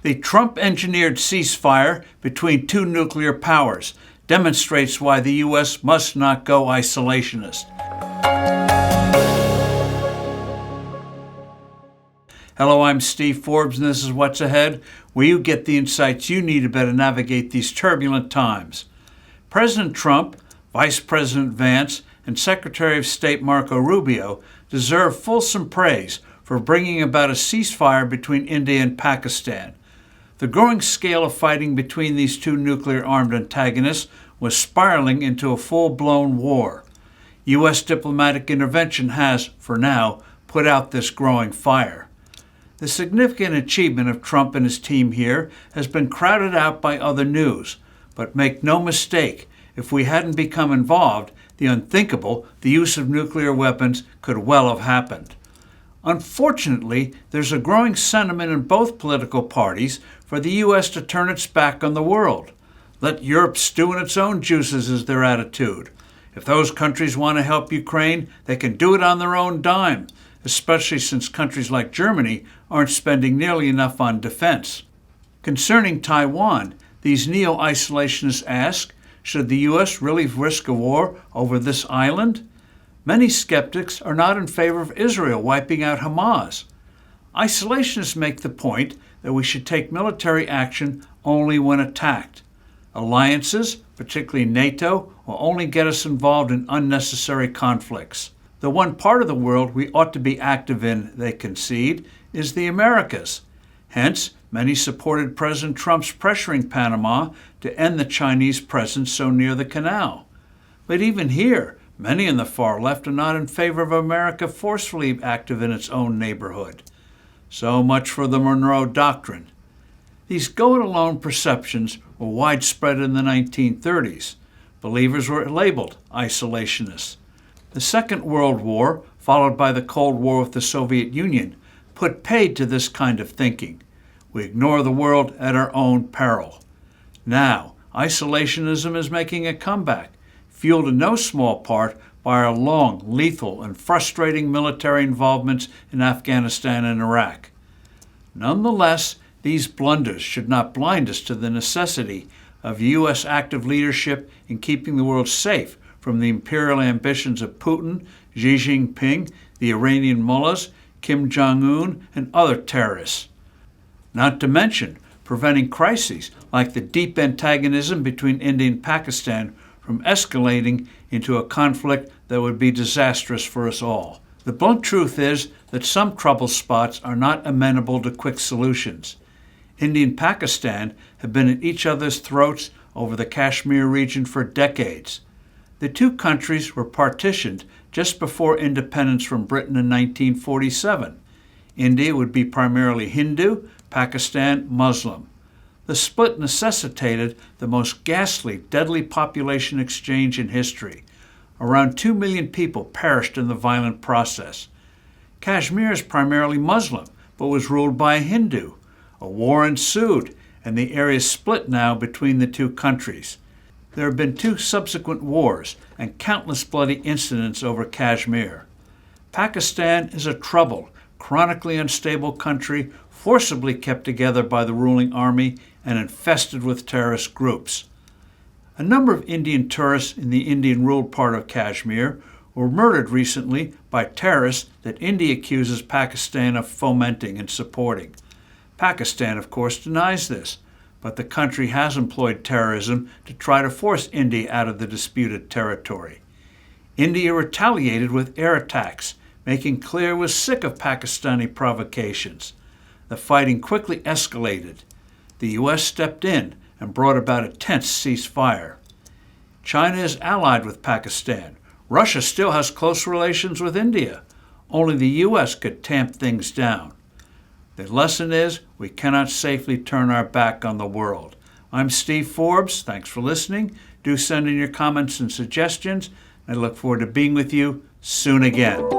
The Trump-engineered ceasefire between two nuclear powers demonstrates why the U.S. must not go isolationist. Hello, I'm Steve Forbes, and this is What's Ahead, where you get the insights you need to better navigate these turbulent times. President Trump, Vice President Vance, and Secretary of State Marco Rubio deserve fulsome praise for bringing about a ceasefire between India and Pakistan. The growing scale of fighting between these two nuclear-armed antagonists was spiraling into a full-blown war. U.S. diplomatic intervention has, for now, put out this growing fire. The significant achievement of Trump and his team here has been crowded out by other news. But make no mistake, if we hadn't become involved, the unthinkable, the use of nuclear weapons, could well have happened. Unfortunately, there's a growing sentiment in both political parties for the U.S. to turn its back on the world. Let Europe stew in its own juices is their attitude. If those countries want to help Ukraine, they can do it on their own dime, especially since countries like Germany aren't spending nearly enough on defense. Concerning Taiwan, these neo-isolationists ask, should the U.S. really risk a war over this island? Many skeptics are not in favor of Israel wiping out Hamas. Isolationists make the point that we should take military action only when attacked. Alliances, particularly NATO, will only get us involved in unnecessary conflicts. The one part of the world we ought to be active in, they concede, is the Americas. Hence, many supported President Trump's pressuring Panama to end the Chinese presence so near the canal. But even here, many in the far left are not in favor of America forcefully active in its own neighborhood. So much for the Monroe Doctrine. These go-it-alone perceptions were widespread in the 1930s. Believers were labeled isolationists. The Second World War, followed by the Cold War with the Soviet Union, put paid to this kind of thinking. We ignore the world at our own peril. Now, isolationism is making a comeback, fueled in no small part by our long, lethal, and frustrating military involvements in Afghanistan and Iraq. Nonetheless, these blunders should not blind us to the necessity of U.S. active leadership in keeping the world safe from the imperial ambitions of Putin, Xi Jinping, the Iranian mullahs, Kim Jong-un, and other terrorists. Not to mention preventing crises like the deep antagonism between India and Pakistan from escalating into a conflict that would be disastrous for us all. The blunt truth is that some trouble spots are not amenable to quick solutions. India and Pakistan have been at each other's throats over the Kashmir region for decades. The two countries were partitioned just before independence from Britain in 1947. India would be primarily Hindu, Pakistan Muslim. The split necessitated the most ghastly, deadly population exchange in history. Around 2 million people perished in the violent process. Kashmir is primarily Muslim, but was ruled by a Hindu. A war ensued, and the area is split now between the two countries. There have been 2 subsequent wars and countless bloody incidents over Kashmir. Pakistan is a troubled, chronically unstable country forcibly kept together by the ruling army and infested with terrorist groups. A number of Indian tourists in the Indian-ruled part of Kashmir were murdered recently by terrorists that India accuses Pakistan of fomenting and supporting. Pakistan, of course, denies this, but the country has employed terrorism to try to force India out of the disputed territory. India retaliated with air attacks, making clear it was sick of Pakistani provocations. The fighting quickly escalated. The U.S. stepped in and brought about a tense ceasefire. China is allied with Pakistan. Russia still has close relations with India. Only the U.S. could tamp things down. The lesson is we cannot safely turn our back on the world. I'm Steve Forbes. Thanks for listening. Do send in your comments and suggestions. I look forward to being with you soon again.